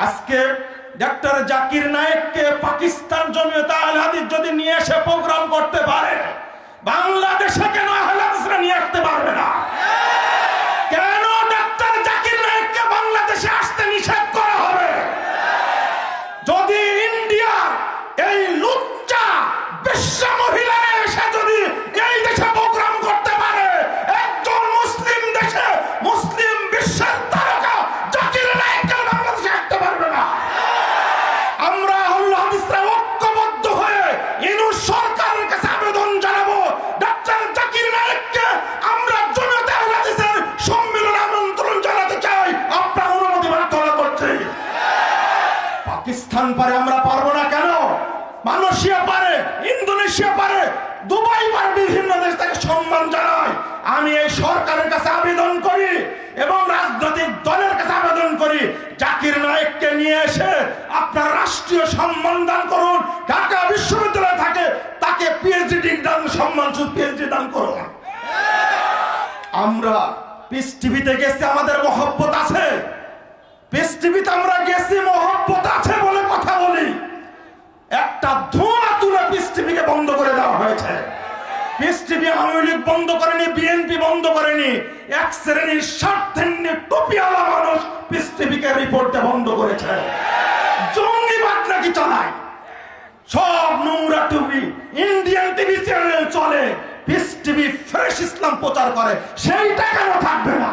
আজকে ডক্টর জাকির নায়েককে পাকিস্তান জমিয়তে আহলে হাদিস যদি নিয়ে এসে প্রোগ্রাম করতে পারে, বাংলাদেশে কেন আহলে হাদিসরা নিয়ে আসতে পারবে না? কেন ডক্টর জাকির নায়েককে বাংলাদেশে আসতে নিষেধ করা হবে? যদি ইন্ডিয়া এই লুচ্চা বিশ্ব মহিলারা এসে যদি এই দেশে প্রোগ্রাম করতে পারে, একজন মুসলিম দেশে মুসলিম বিশ্বের তারকা জাকির নায়েককে বাংলাদেশে আসতে পারবে না। আমরা আহলে হাদিসরা ঐক্যবদ্ধ হয়ে ইউনূস সরকারের কাছে আবেদন জানাবো, ডক্টর জাকির নায়েককে আমরা জমিয়তে আহলে হাদিসের সম্মেলনে আমন্ত্রণ জানাতে চাই। আপনার অনুমতি প্রার্থনা করছি। পাকিস্তান পারে, আমরা পারবো না কেন? মালয়েশিয়া পারে, ইন্দোনেশিয়া পারে, দুবাই পারে, বিভিন্ন দেশ থেকে সম্মান জানায়। আমি এই সরকারের কাছে আবেদন করি এবং রাজনৈতিক দলের কাছে আবেদন করি, জাকির নায়েককে নিয়ে এসে আপনার রাষ্ট্রীয় সম্মান দান করুন। ঢাকা বিশ্ববিদ্যালয় থাকে তাকে পিএইচডি দান, সম্মানসূচক পিএইচডি দান করুন। আমরা পিস টিভিতে গেছি, আমাদের মহব্বত আছে। পিস টিভিতে আমরা গেছি, মহব্বত আছে বলে কথা বলি। একটা ধোঁয়া তুলে পিস টিভিকে বন্ধ করে দেওয়া হয়েছে। পিস টিভি আওয়ামী লীগ বন্ধ করেনি, বিএনপি বন্ধ করেনি, এক শ্রেণীর স্বার্থান্বেষী টুপিওয়ালা মানুষ পিস টিভিকে রিপোর্টে বন্ধ করেছে। জঙ্গিবাদ নাকি চালায়, সব নোংরা টুপি ইন্ডিয়ান টিভি চ্যানেল চলে, পিস টিভি ফ্রেশ ইসলাম প্রচার করে, সেইটা কেন থাকবে না?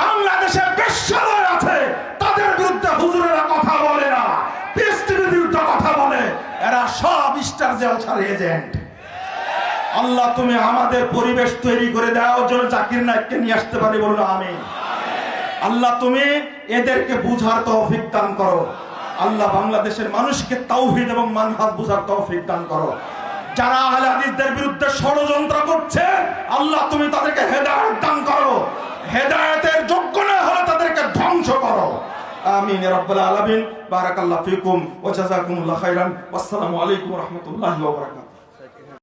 বাংলাদেশে বেশ্যালয় আছে, তাদের বিরুদ্ধে হুজুরেরা কথা বলে না, পিস টিভির বিরুদ্ধে কথা বলে। এরা সব স্টার জলসার এজেন্ট। আল্লাহ তুমি আমাদের পরিবেশ তৈরি করে দাও যেন জাকির নায়েককে নিয়ে আসতে পারি, বললো আমিন। আল্লাহ তুমি এদেরকে বুঝার তৌফিক দান করো। আল্লাহ বাংলাদেশের মানুষকে তাওহীদ এবং মানহাজ বুঝার তৌফিক দান করো। যারা আহলে হাদিসদের বিরুদ্ধে ষড়যন্ত্র করছে, আল্লাহ তুমি তাদেরকে হেদায়েত দান করো। হেদায়েতের যোগ্য না হলে তাদেরকে ধ্বংস করো। আমিন ইয়া রাব্বাল আলামিন। বারাকাল্লাহু ফিকুম ওয়া জাযাকুমুল্লাহু খাইরান। ওয়াসসালামু আলাইকুম ওয়া রাহমাতুল্লাহি ওয়া বারাকাতুহু।